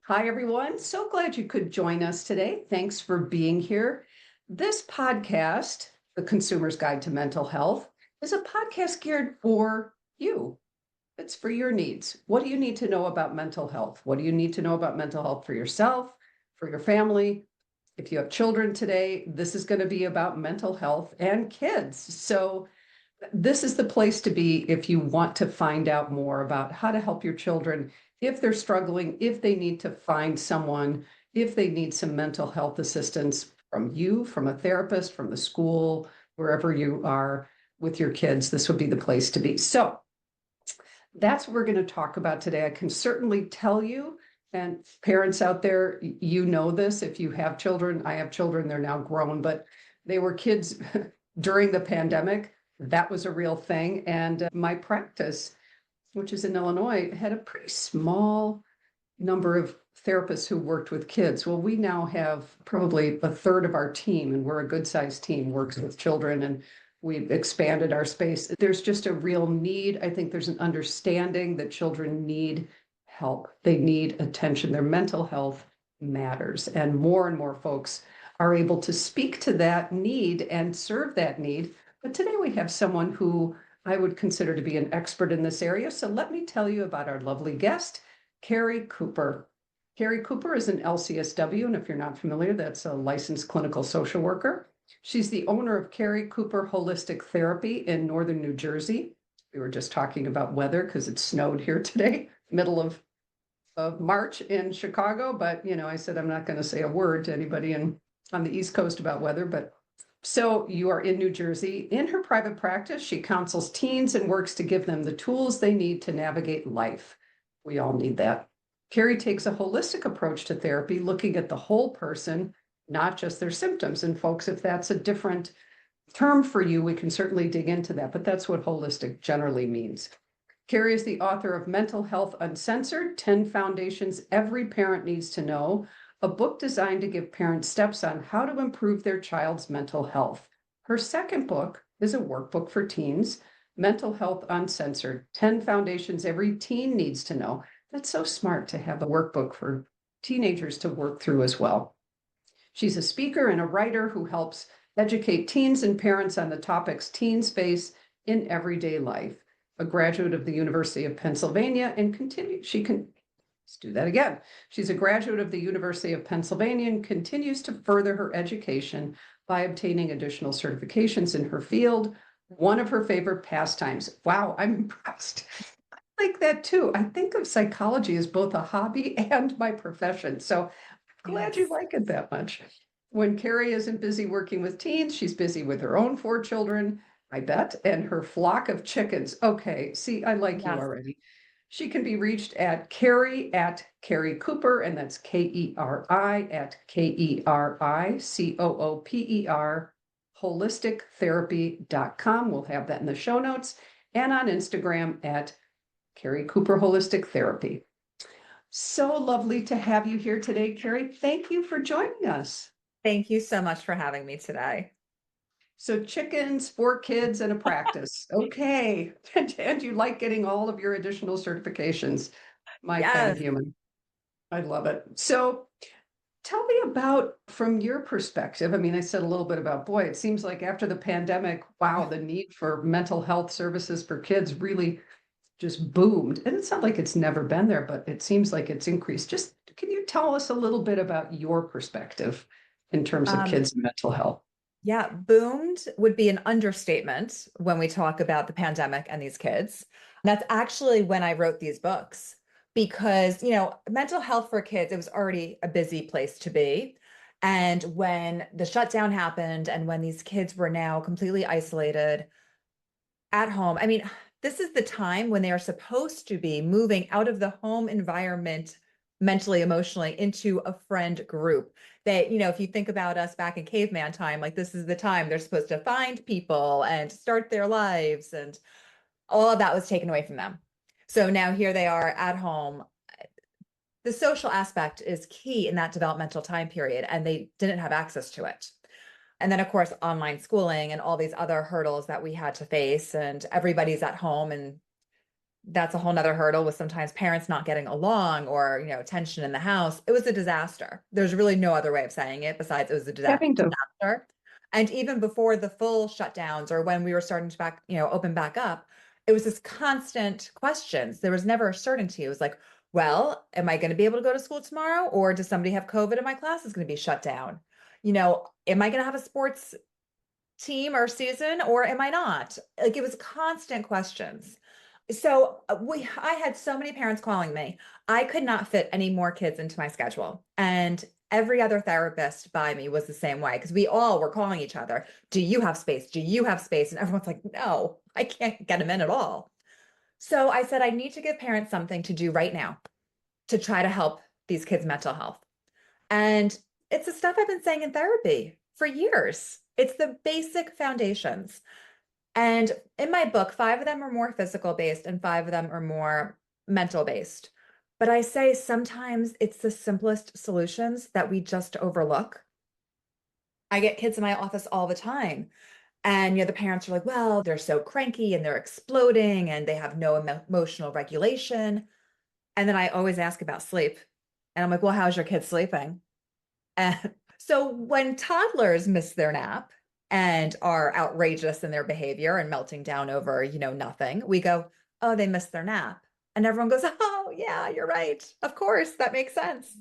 Hi, everyone. So glad you could join us today. Thanks for being here. This podcast, The Consumer's Guide to Mental Health, is a podcast geared for you. It's for your needs. What do you need to know about mental health? What do you need to know about mental health for yourself, for your family? If you have children today, this is going to be about mental health and kids. So, this is the place to be if you want to find out more about how to help your children if they're struggling, if they need to find someone, if they need some mental health assistance from you, from a therapist, from the school, wherever you are with your kids. This would be the place to be. So that's what we're going to talk about today. I can certainly tell you, and parents out there, you know this. If you have children, I have children, they're now grown, but they were kids during the pandemic. That was a real thing. And my practice, which is in Illinois, had a pretty small number of therapists who worked with kids. Well, we now have probably a third of our team, and we're a good sized team, works with children, and we've expanded our space. There's just a real need. I think there's an understanding that children need help. They need attention. Their mental health matters. And more folks are able to speak to that need and serve that need. But today we have someone who I would consider to be an expert in this area. So let me tell you about our lovely guest, Keri Cooper. Keri Cooper is an LCSW, and if you're not familiar, that's a licensed clinical social worker. She's the owner of Keri Cooper Holistic Therapy in northern New Jersey. We were just talking about weather because it snowed here today, middle of March in Chicago. But, I said I'm not going to say a word to anybody on the East Coast about weather. But so you are in New Jersey. In her private practice, she counsels teens and works to give them the tools they need to navigate life. We all need that. Keri takes a holistic approach to therapy, looking at the whole person, not just their symptoms. And folks, if that's a different term for you, we can certainly dig into that, but that's what holistic generally means. Keri is the author of Mental Health Uncensored, 10 Foundations Every Parent Needs to Know, a book designed to give parents steps on how to improve their child's mental health. Her second book is a workbook for teens, Mental Health Uncensored, 10 Foundations Every Teen Needs to Know. That's so smart to have a workbook for teenagers to work through as well. She's a speaker and a writer who helps educate teens and parents on the topics teens face in everyday life. A graduate of the University of Pennsylvania and let's do that again. She's a graduate of the University of Pennsylvania and continues to further her education by obtaining additional certifications in her field. One of her favorite pastimes. Wow, I'm impressed. I like that too. I think of psychology as both a hobby and my profession. So I'm glad you like it that much. When Keri isn't busy working with teens, she's busy with her own 4 children, I bet, and her flock of chickens. Okay, see, I like you already. She can be reached at Keri Cooper, and that's KERI at KERICOOPER, holistictherapy.com. We'll have that in the show notes, and on Instagram at Keri Cooper Holistic Therapy. So lovely to have you here today, Keri. Thank you for joining us. Thank you so much for having me today. So chickens, 4 kids, and a practice. Okay. And you like getting all of your additional certifications. My kind of human. I love it. So tell me about, from your perspective, I mean, I said a little bit about, boy, it seems like after the pandemic, wow, the need for mental health services for kids really just boomed. And it's not like it's never been there, but it seems like it's increased. Just can you tell us a little bit about your perspective in terms of kids' mental health? Yeah, boomed would be an understatement when we talk about the pandemic and these kids. That's actually when I wrote these books because, mental health for kids, it was already a busy place to be. And when the shutdown happened and when these kids were now completely isolated at home, I mean, this is the time when they are supposed to be moving out of the home environment mentally, emotionally into a friend group. That, if you think about us back in caveman time, like this is the time they're supposed to find people and start their lives, and all of that was taken away from them. So now here they are at home. The social aspect is key in that developmental time period, and they didn't have access to it. And then, of course, online schooling and all these other hurdles that we had to face, and everybody's at home and That's a whole nother hurdle with sometimes parents not getting along or, tension in the house. It was a disaster. There's really no other way of saying it besides it was a Having to, disaster. And even before the full shutdowns or when we were starting to open back up, it was this constant questions. There was never a certainty. It was like, well, am I going to be able to go to school tomorrow? Or does somebody have COVID and my class is going to be shut down? Am I going to have a sports team or season or am I not? Like it was constant questions. So I had so many parents calling me. I could not fit any more kids into my schedule. And every other therapist by me was the same way because we all were calling each other. Do you have space? Do you have space? And everyone's like, no, I can't get them in at all. So I said, I need to give parents something to do right now to try to help these kids' mental health. And it's the stuff I've been saying in therapy for years. It's the basic foundations. And in my book, 5 of them are more physical based and 5 of them are more mental based. But I say sometimes it's the simplest solutions that we just overlook. I get kids in my office all the time. And the parents are like, well, they're so cranky and they're exploding and they have no emotional regulation. And then I always ask about sleep. And I'm like, well, how's your kid sleeping? And so when toddlers miss their nap and are outrageous in their behavior and melting down over, nothing, we go, oh, they missed their nap. And everyone goes, oh, yeah, you're right. Of course, that makes sense.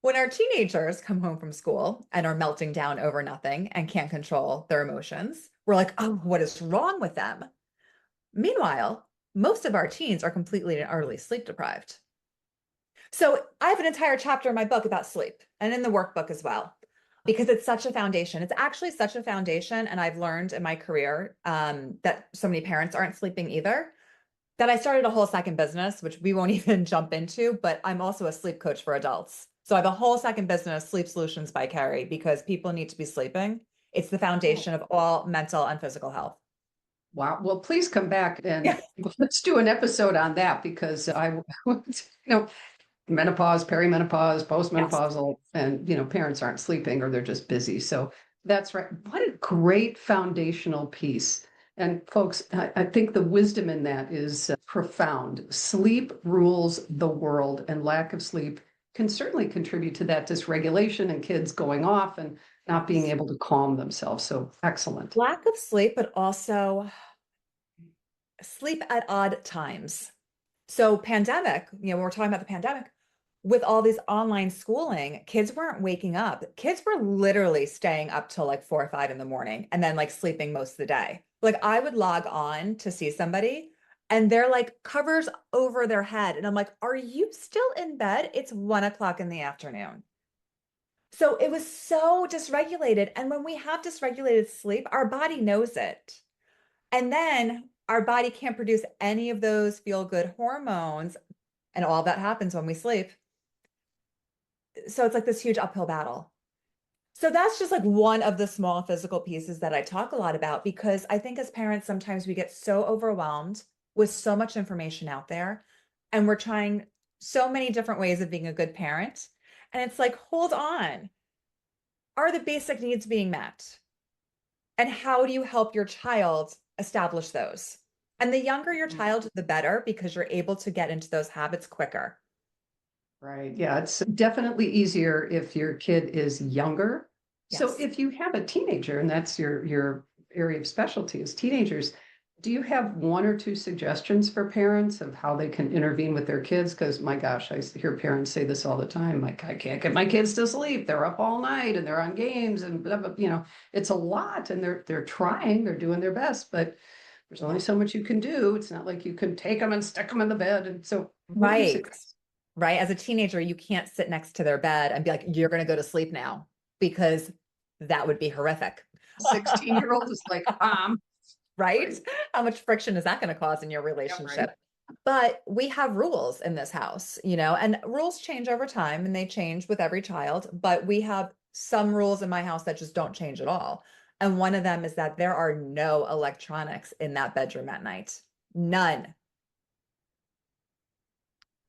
When our teenagers come home from school and are melting down over nothing and can't control their emotions, we're like, oh, what is wrong with them? Meanwhile, most of our teens are completely and utterly sleep deprived. So I have an entire chapter in my book about sleep and in the workbook as well, because it's such a foundation. It's actually such a foundation. And I've learned in my career that so many parents aren't sleeping either, that I started a whole second business, which we won't even jump into, but I'm also a sleep coach for adults. So I have a whole second business, Sleep Solutions by Keri, because people need to be sleeping. It's the foundation of all mental and physical health. wow. Well, please come back and let's do an episode on that because menopause, perimenopause, postmenopausal, and parents aren't sleeping or they're just busy. So that's right. What a great foundational piece. And folks, I think the wisdom in that is profound. Sleep rules the world, and lack of sleep can certainly contribute to that dysregulation and kids going off and not being able to calm themselves. So excellent. Lack of sleep, but also sleep at odd times. So pandemic, when we're talking about the pandemic, with all this online schooling, kids weren't waking up. Kids were literally staying up till like 4 or 5 in the morning and then like sleeping most of the day. Like I would log on to see somebody and they're like covers over their head. And I'm like, are you still in bed? It's 1 o'clock in the afternoon. So it was so dysregulated. And when we have dysregulated sleep, our body knows it. And then our body can't produce any of those feel good hormones. And all that happens when we sleep. So it's like this huge uphill battle. So that's just like one of the small physical pieces that I talk a lot about because I think as parents, sometimes we get so overwhelmed with so much information out there and we're trying so many different ways of being a good parent. And it's like, hold on. Are the basic needs being met? And how do you help your child establish those? And the younger your child, the better because you're able to get into those habits quicker. Right. Yeah, it's definitely easier if your kid is younger. So Yes. if you have a teenager, and that's your area of specialty is teenagers, do you have 1 or 2 suggestions for parents of how they can intervene with their kids? Because my gosh, I hear parents say this all the time, like, I can't get my kids to sleep. They're up all night and they're on games and blah, blah, it's a lot and they're trying, they're doing their best, but there's only so much you can do. It's not like you can take them and stick them in the bed. And so what do you Right. suggest? Right. As a teenager, you can't sit next to their bed and be like, you're going to go to sleep now, because that would be horrific. 16-year-old is like, Right? right. How much friction is that going to cause in your Yeah, right. relationship? But we have rules in this house, and rules change over time and they change with every child. But we have some rules in my house that just don't change at all. And one of them is that there are no electronics in that bedroom at night. None.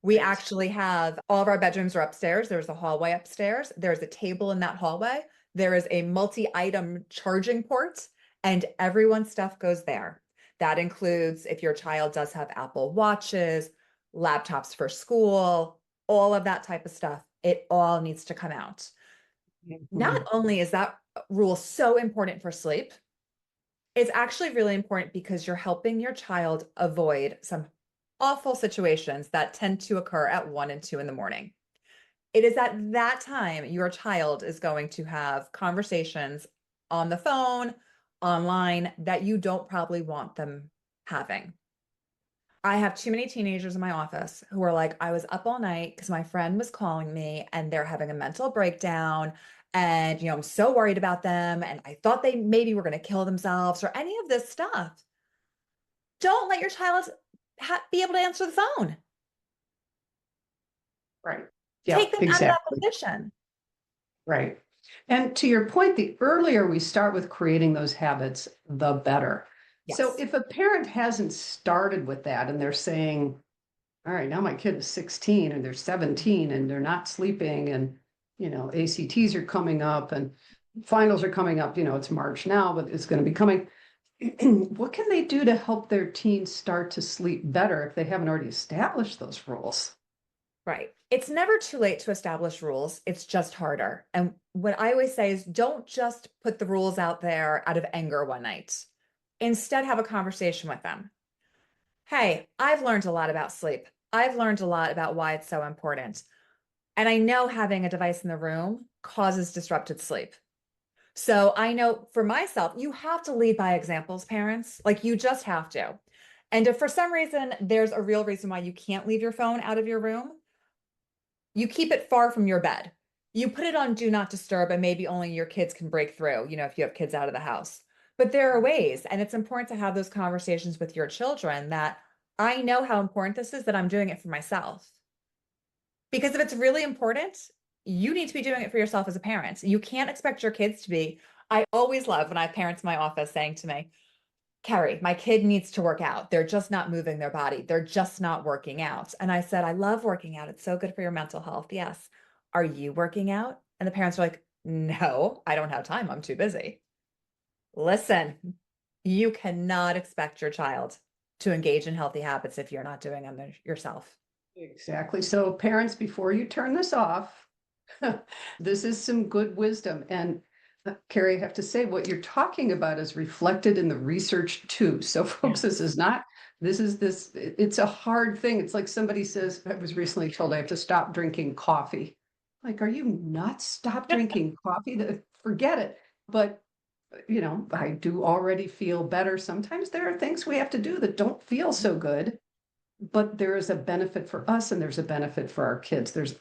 We Right. actually have all of our bedrooms are upstairs. There's a hallway upstairs. There's a table in that hallway. There is a multi-item charging port, and everyone's stuff goes there. That includes if your child does have Apple Watches, laptops for school, all of that type of stuff. It all needs to come out. Not Mhm. only is that rule so important for sleep, it's actually really important because you're helping your child avoid some awful situations that tend to occur at 1 and 2 in the morning. It is at that time your child is going to have conversations on the phone, online, that you don't probably want them having. I have too many teenagers in my office who are like, I was up all night because my friend was calling me and they're having a mental breakdown. And, I'm so worried about them. And I thought they maybe were going to kill themselves or any of this stuff. Don't let your child be able to answer the phone. Right. Yeah, Take them out of that exactly. position. Right. And to your point, the earlier we start with creating those habits, the better. So Yes. if a parent hasn't started with that and they're saying, all right, now my kid is 16 and they're 17 and they're not sleeping and, ACTs are coming up and finals are coming up, it's March now, but it's going to be coming. What can they do to help their teens start to sleep better if they haven't already established those rules? Right. It's never too late to establish rules. It's just harder. And what I always say is don't just put the rules out there out of anger one night. Instead, have a conversation with them. Hey, I've learned a lot about sleep. I've learned a lot about why it's so important. And I know having a device in the room causes disrupted sleep. So I know for myself, you have to lead by examples, parents. Like you just have to. And if for some reason there's a real reason why you can't leave your phone out of your room, you keep it far from your bed. You put it on do not disturb, and maybe only your kids can break through, if you have kids out of the house. But there are ways, and it's important to have those conversations with your children that I know how important this is, that I'm doing it for myself. Because if it's really important, you need to be doing it for yourself as a parent. You can't expect your kids to be. I always love when I have parents in my office saying to me, Keri, my kid needs to work out. They're just not moving their body. They're just not working out. And I said, I love working out. It's so good for your mental health. Yes. Are you working out? And the parents are like, no, I don't have time. I'm too busy. Listen, you cannot expect your child to engage in healthy habits if you're not doing them yourself. Exactly. So parents, before you turn this off, this is some good wisdom. And Keri, I have to say, what you're talking about is reflected in the research too. So folks, Yes. it's a hard thing. It's like somebody says, I was recently told I have to stop drinking coffee. Like, are you nuts? Stop drinking coffee? Forget it. But I do already feel better. Sometimes there are things we have to do that don't feel so good, but there is a benefit for us and there's a benefit for our kids. There's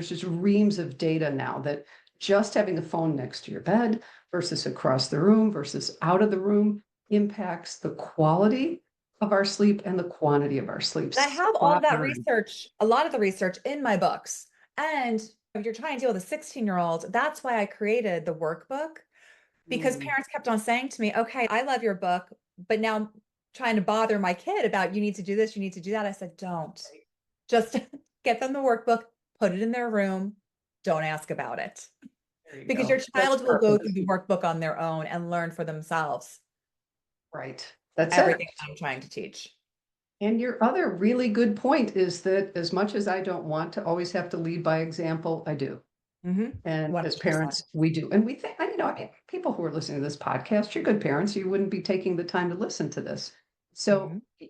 just reams of data now that just having a phone next to your bed versus across the room versus out of the room impacts the quality of our sleep and the quantity of our sleep. And I have all of Spot that on. research, a lot of the research in my books. And if you're trying to deal with a 16-year-old, that's why I created the workbook, because Mm, parents kept on saying to me, okay, I love your book, but now I'm trying to bother my kid about you need to do this, you need to do that. I said, don't. Just get them the workbook, put it in their room, don't ask about it. there you Because your go. That's child will go perfect. through the workbook on their own and learn for themselves Right. That's everything it. I'm trying to teach. And your other really good point is that as much as I don't want to always have to lead by example, I do. Mm-hmm. And as 100%. parents, we do. And we think, people who are listening to this podcast, you're good parents. You wouldn't be taking the time to listen to this. So, Mm-hmm.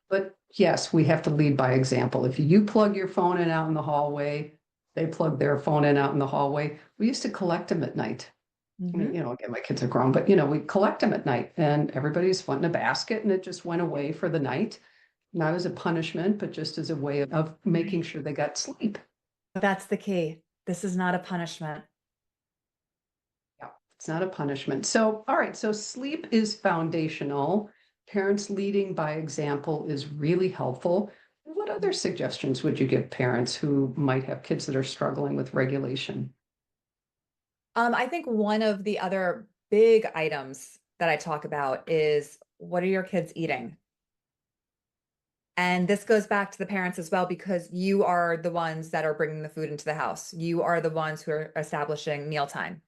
but yes, we have to lead by example. If you plug your phone in out in the hallway, they plug their phone in out in the hallway. We used to collect them at night. I mean, Mm-hmm. again, my kids are grown, but we collect them at night and everybody's put in a basket and it just went away for the night, not as a punishment, but just as a way of making Right. sure they got sleep. That's the key. This is not a punishment. Yeah, it's not a punishment. So, all right, so sleep is foundational. Parents leading by example is really helpful. What other suggestions would you give parents who might have kids that are struggling with regulation? I think one of the other big items that I talk about is what are your kids eating? And this goes back to the parents as well, because you are the ones that are bringing the food into the house. You are the ones who are establishing mealtime.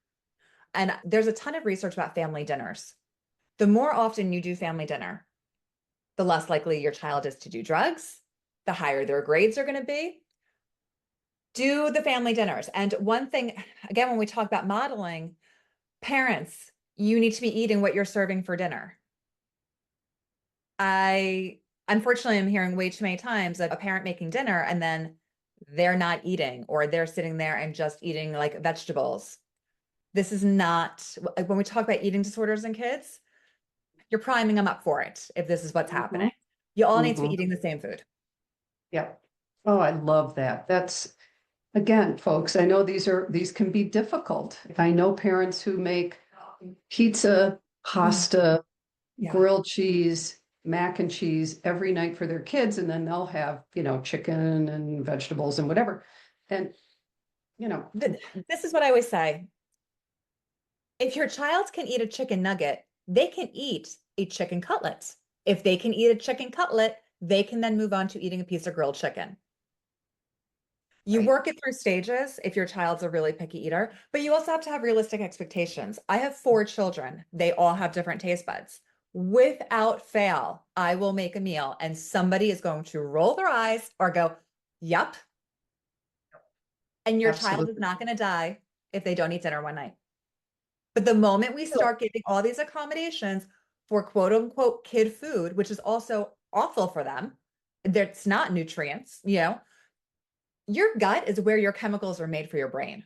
And there's a ton of research about family dinners. The more often you do family dinner, the less likely your child is to do drugs, the higher their grades are going to be. Do the family dinners. And one thing, again, when we talk about modeling, parents, you need to be eating what you're serving for dinner. I unfortunately am hearing way too many times of a parent making dinner and then they're not eating, or they're sitting there and just eating like vegetables. This is not, when we talk about eating disorders in kids, you're priming them up for it if this is what's Mhm. happening. You all need to be Mhm. eating the same food. Yep. Oh, I love that. That's, again, folks, I know these can be difficult. I know parents who make pizza, Mm, pasta, yeah. grilled cheese, mac and cheese every night for their kids, and then they'll have, chicken and vegetables and whatever. And, you know, This is what I always say. If your child can eat a chicken nugget, they can eat a chicken cutlet. If they can eat a chicken cutlet, they can then move on to eating a piece of grilled chicken. You right. work it through stages if your child's a really picky eater, but you also have to have realistic expectations. I have 4 children. They all have different taste buds. Without fail, I will make a meal and somebody is going to roll their eyes or go, yup. And your child is Absolutely. not going to die if they don't eat dinner one night. But the moment we So, start giving all these accommodations for quote unquote kid food, which is also awful for them, that's not nutrients, your gut is where your chemicals are made for your brain.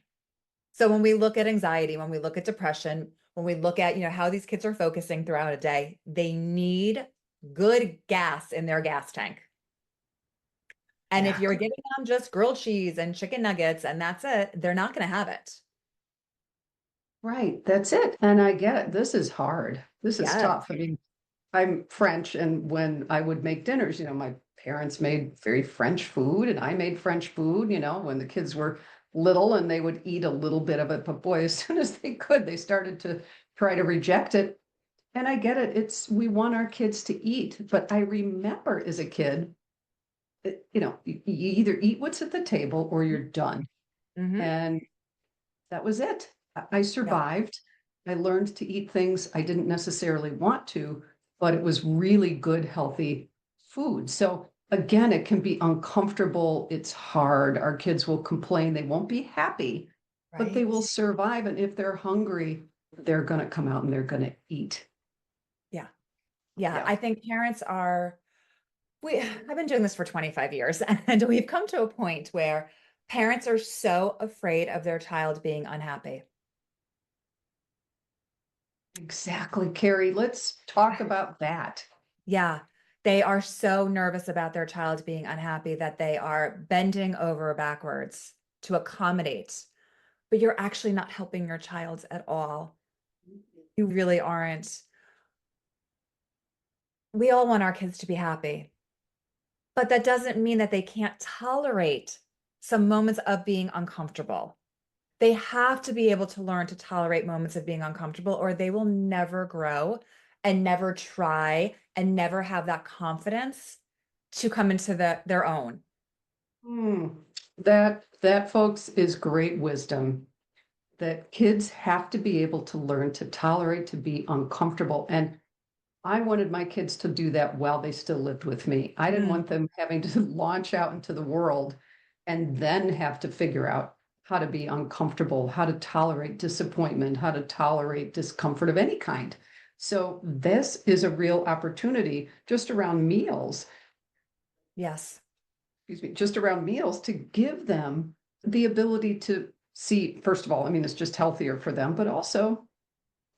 So when we look at anxiety, when we look at depression, when we look at, how these kids are focusing throughout a day, they need good gas in their gas tank. And if yeah, you're giving them just grilled cheese and chicken nuggets and that's it, they're not going to have it. right. That's it. And I get it. This is hard. This is Yes. tough. I mean, I'm French, and when I would make dinners, my parents made very French food, and I made French food, when the kids were little and they would eat a little bit of it. But boy, as soon as they could, they started to try to reject it. And I get it. We want our kids to eat. But I remember as a kid, you either eat what's at the table or you're done. Mm-hmm. And that was it. I Yeah. survived. I learned to eat things I didn't necessarily want to, but it was really good, healthy food. So again, it can be uncomfortable. It's hard. Our kids will complain. They won't be happy, but they Right. will survive. And if they're hungry, they're going to come out and they're going to eat. Yeah. Yeah. Yeah, I think parents are, I've been doing this for 25 years and we've come to a point where parents are so afraid of their child being unhappy. exactly. Keri, let's talk about that. Yeah. They are so nervous about their child being unhappy that they are bending over backwards to accommodate, but you're actually not helping your child at all. You really aren't. We all want our kids to be happy, but that doesn't mean that they can't tolerate some moments of being uncomfortable. They have to be able to learn to tolerate moments of being uncomfortable, or they will never grow and never try and never have that confidence to come into their own. Hmm. That, folks, is great wisdom. That kids have to be able to learn to tolerate, to be uncomfortable. And I wanted my kids to do that while they still lived with me. I didn't Mm, want them having to launch out into the world and then have to figure out how to be uncomfortable, how to tolerate disappointment, how to tolerate discomfort of any kind. So this is a real opportunity just around meals, yes. excuse me, just around meals to give them the ability to see, first of all, I mean, it's just healthier for them, but also,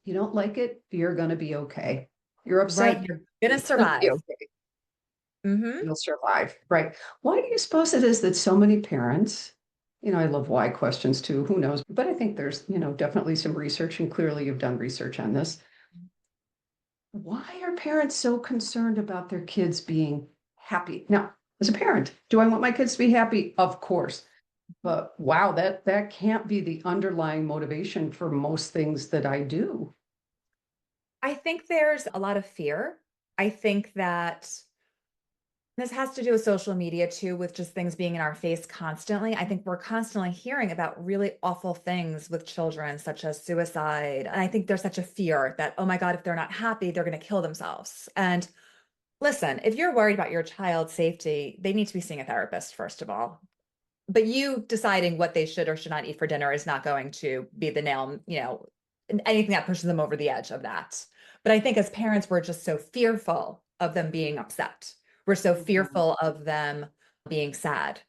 you don't like it, you're going to be okay. You're Right. upset, You're gonna you're going to be survive. okay. Hmm. You'll survive. Right. Why do you suppose it is that so many parents, I love why questions too, who knows? But I think there's, definitely some research, and clearly you've done research on this. Why are parents so concerned about their kids being happy? Now, as a parent, do I want my kids to be happy? Of course. But wow, that can't be the underlying motivation for most things that I do. I think there's a lot of fear. I think that this has to do with social media too, with just things being in our face constantly. I think we're constantly hearing about really awful things with children, such as suicide. And I think there's such a fear that, oh my God, if they're not happy, they're going to kill themselves. And Listen, if you're worried about your child's safety, they need to be seeing a therapist, first of all. But you deciding what they should or should not eat for dinner is not going to be the nail, anything that pushes them over the edge of that. But I think as parents, we're just so fearful of them being upset. We're so Mhm. fearful of them being sad.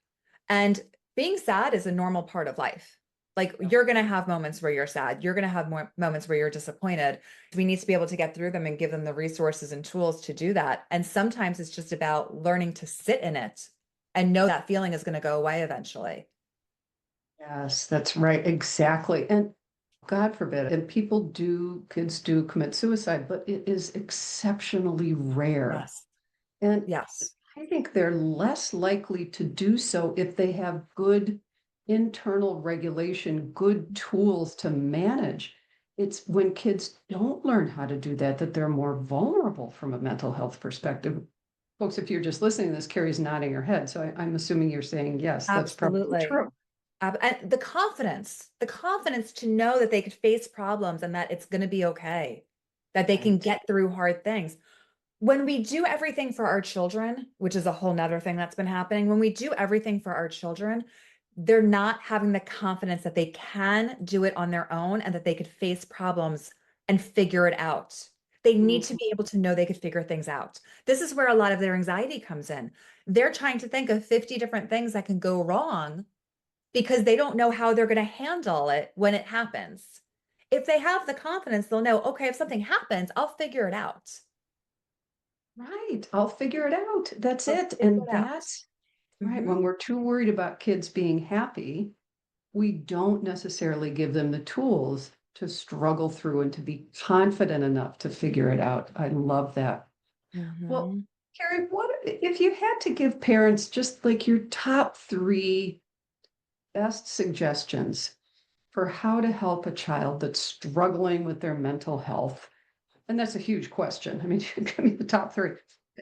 And being sad is a normal part of life. Like you're going to have moments where you're sad. You're going to have more moments where you're disappointed. We need to be able to get through them and give them the resources and tools to do that. And sometimes it's just about learning to sit in it and know that feeling is going to go away eventually. Yes, that's right. Exactly. And God forbid, and kids do commit suicide, but it is exceptionally rare. Yes. And Yes. I think they're less likely to do so if they have good internal regulation, good tools to manage. It's when kids don't learn how to do that that they're more vulnerable from a mental health perspective. Folks, if you're just listening to this, Keri's nodding her head. So I'm assuming you're saying, yes, that's probably Absolutely. true. And the confidence to know that they could face problems and that it's going to be okay, that they can Right. get through hard things. When we do everything for our children, which is a whole nother thing that's been happening, when we do everything for our children, they're not having the confidence that they can do it on their own and that they could face problems and figure it out. They need to Mhm. be able to know they could figure things out. This is where a lot of their anxiety comes in. They're trying to think of 50 different things that can go wrong because they don't know how they're going to handle it when it happens. If they have the confidence, they'll know, okay, if something happens, I'll figure it out. Right. I'll figure it out. That's I'll it. figure And it out. that's right. Hmm. When we're too worried about kids being happy, we don't necessarily give them the tools to struggle through and to be confident enough to figure it out. I love that. Well, Hmm. Keri, what if you had to give parents just like your top three best suggestions for how to help a child that's struggling with their mental health? And that's a huge question. I mean, give me the top three.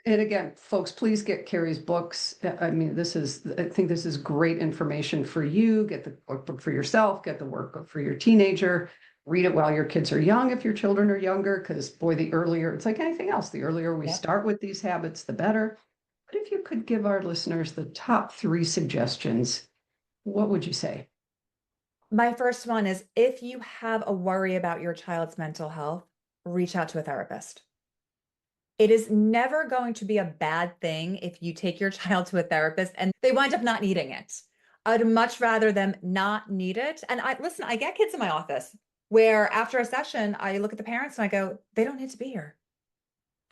And again, folks, please get Keri's books. I mean, I think this is great information for you. Get the workbook for yourself, get the workbook for your teenager. Read it while your kids are young, if your children are younger, because boy, the earlier, it's like anything else, the earlier we Yep. start with these habits, the better. But if you could give our listeners the top three suggestions, what would you say? My first one is if you have a worry about your child's mental health, reach out to a therapist. It is never going to be a bad thing if you take your child to a therapist and they wind up not needing it. I'd much rather them not need it. And I get kids in my office where after a session, I look at the parents and I go, they don't need to be here.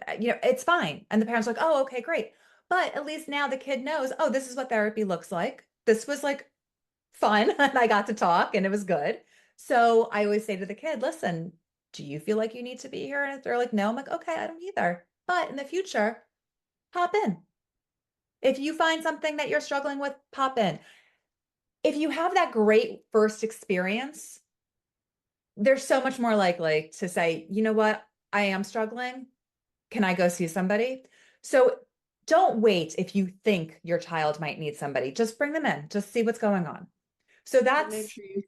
It's fine. And the parents are like, oh, okay, great. But at least now the kid knows, oh, this is what therapy looks like. This was like fun and I got to talk and it was good. So I always say to the kid, listen, do you feel like you need to be here? And if they're like, no, I'm like, okay, I don't either. But in the future, pop in. If you find something that you're struggling with, pop in. If you have that great first experience, they're so much more likely to say, you know what, I am struggling. Can I go see somebody? So don't wait if you think your child might need somebody. Just bring them in, just see what's going on. So And make that's, sure you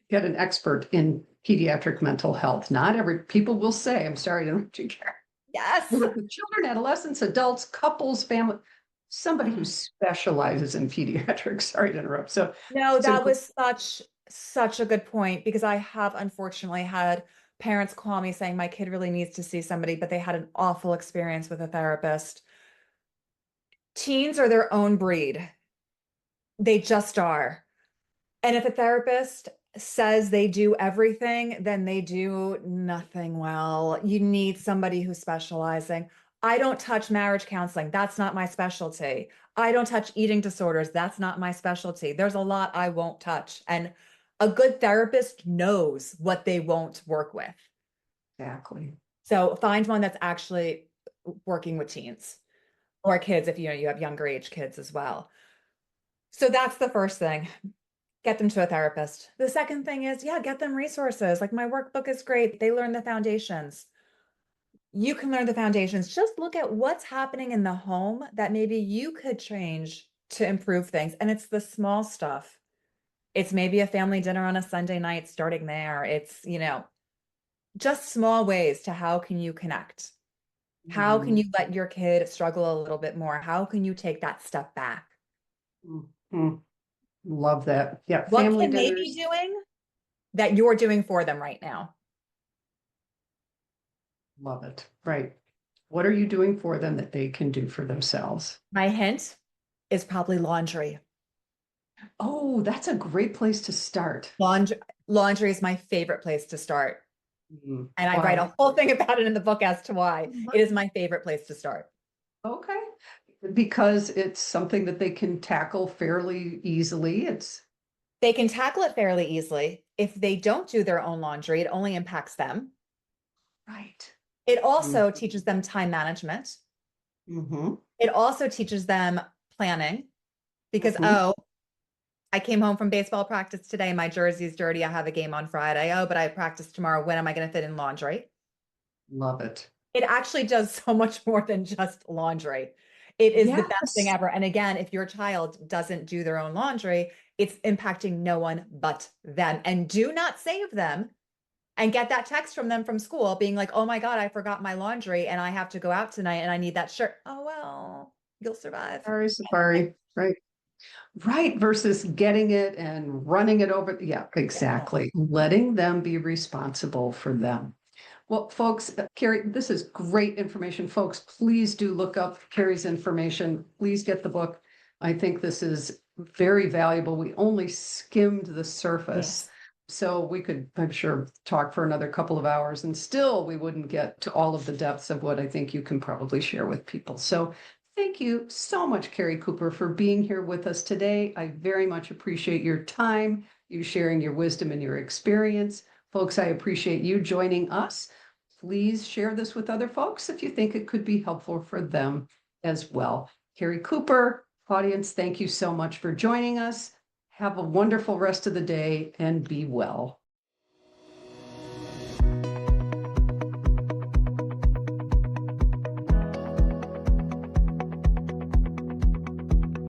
get an expert in pediatric mental health. Not every people will say, I'm sorry to interrupt you, Karen. yes. Work with children, adolescents, adults, couples, family, somebody who specializes in pediatrics. Sorry to interrupt. No, So that was such a good point because I have unfortunately had parents call me saying my kid really needs to see somebody, but they had an awful experience with a therapist. Teens are their own breed. They just are. And if a therapist says they do everything, then they do nothing well. You need somebody who's specializing. I don't touch marriage counseling. That's not my specialty. I don't touch eating disorders. That's not my specialty. There's a lot I won't touch. And a good therapist knows what they won't work with. exactly. So find one that's actually working with teens or kids if you have younger age kids as well. So that's the first thing. Get them to a therapist. The second thing is, yeah, get them resources. Like my workbook is great. They learn the foundations. You can learn the foundations. Just look at what's happening in the home that maybe you could change to improve things. And it's the small stuff. It's maybe a family dinner on a Sunday night starting there. It's just small ways to how can you connect. How can Mm, you let your kid struggle a little bit more? How can you take that step back? mm, mm. Love that. Yeah, What family can they be dinners. doing that you're doing for them right now? Love it. Right. What are you doing for them that they can do for themselves? My hint is probably laundry. Oh, that's a great place to start. Laundry, laundry is my favorite place to start. Mm, And I write why? a whole thing about it in the book as to why it is my favorite place to start. Okay. Because it's something that they can tackle fairly easily. It's They can tackle it fairly easily. If they don't do their own laundry, it only impacts them. right. It also Mm-hmm. teaches them time management. Mm-hmm. It also teaches them planning because, Mm-hmm. oh, I came home from baseball practice today. My jersey's dirty. I have a game on Friday. Oh, but I practice tomorrow. When am I going to fit in laundry? Love it. It actually does so much more than just laundry. It is the best thing Yes. ever. And again, if your child doesn't do their own laundry, it's impacting no one but them. And do not save them and get that text from them from school being like, oh my God, I forgot my laundry and I have to go out tonight and I need that shirt. Oh, well, you'll survive. Sorry, Safari. Right. Right. Versus getting it and running it over. Yeah, Yeah. exactly. Letting them be responsible for them. Well, folks, Keri, this is great information. Folks, please do look up Keri's information. Please get the book. I think this is very valuable. We only skimmed the surface. Yes. So we could, I'm sure, talk for another couple of hours and still we wouldn't get to all of the depths of what I think you can probably share with people. So thank you so much, Keri Cooper, for being here with us today. I very much appreciate your time, you sharing your wisdom and your experience. Folks, I appreciate you joining us. Please share this with other folks if you think it could be helpful for them as well. Keri Cooper, audience, thank you so much for joining us. Have a wonderful rest of the day and be well.